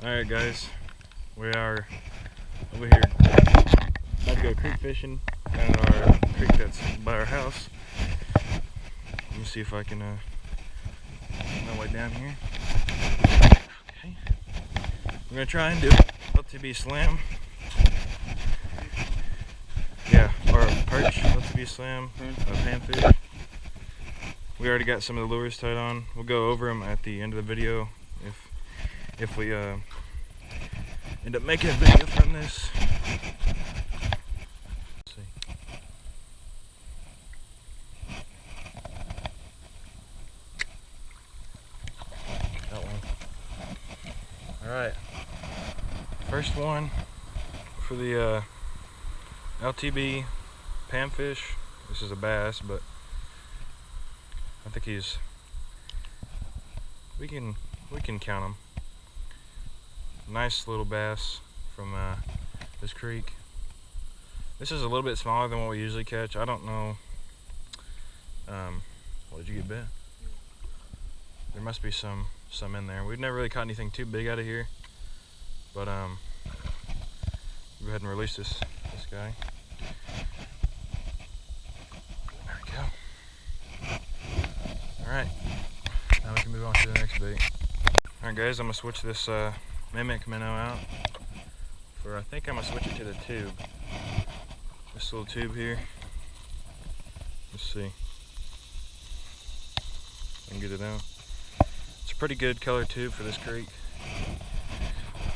Alright guys, we are over here about to go creek fishing at our creek that's by our house. Let me see if I can find my way down here. Okay. I'm gonna try and do LTB slam. Yeah, or perch, LTB slam, panfish. We already got some of the lures tied on. We'll go over them at the end of the video if we end up making a video from this. Let's see. That one. Alright. First one for the LTB panfish. This is a bass, but I think we can count him. Nice little bass from this creek. This is a little bit smaller than what we usually catch. I don't know. What did you get bit? There must be some in there. We've never really caught anything too big out of here, but go ahead and release this guy. There we go. All right, now we can move on to the next bait. All right, guys, I'm gonna switch this Mimic minnow out for, I think I'm gonna switch it to the tube. This little tube here. Let's see if I can get it out. It's a pretty good color tube for this creek.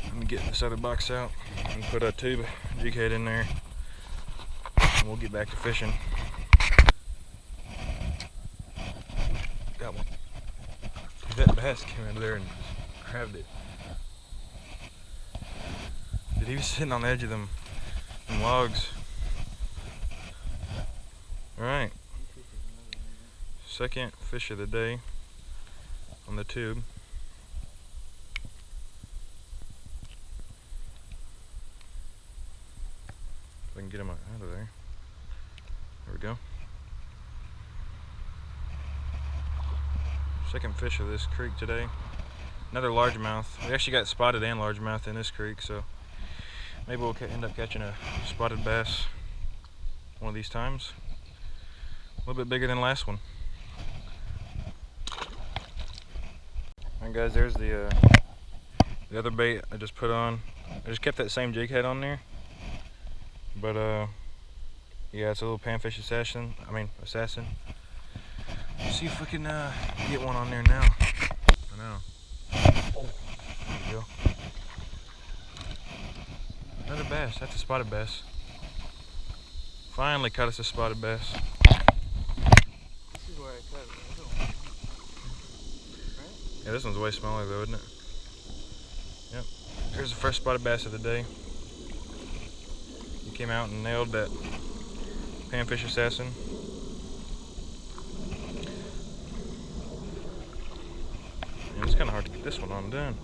Let me get this other box out and put a tube jig head in there, and we'll get back to fishing. Got one. That bass came out of there and grabbed it. Dude, he was sitting on the edge of them logs. Alright. Second fish of the day on the tube. If I can get him out of there. There we go. Second fish of this creek today. Another largemouth. We actually got spotted and largemouth in this creek, so maybe we'll end up catching a spotted bass one of these times. A little bit bigger than the last one. Alright guys, there's the other bait I just put on. I just kept that same jig head on there, but yeah, it's a little panfish assassin. Let's see if we can get one on there now. I know. Oh, there we go. Another bass. That's a spotted bass. Finally caught us a spotted bass. This is where I cut it. Right? Yeah, this one's way smaller though, isn't it? Yep. Here's the first spotted bass of the day. He came out and nailed that panfish assassin. And it's kind of hard to get this one on done.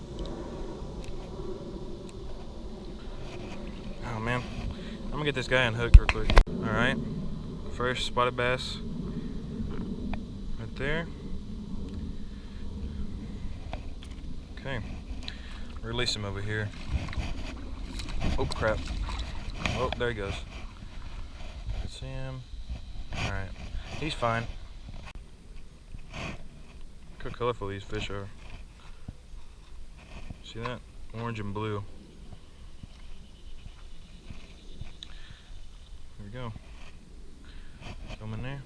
Oh man, I'm gonna get this guy unhooked real quick. All right, first spotted bass right there. Okay, release him over here. Oh crap. Oh, there he goes. Let's see him. All right, he's fine. Look how colorful these fish are. See that? Orange and blue. There we go. Throw him in there.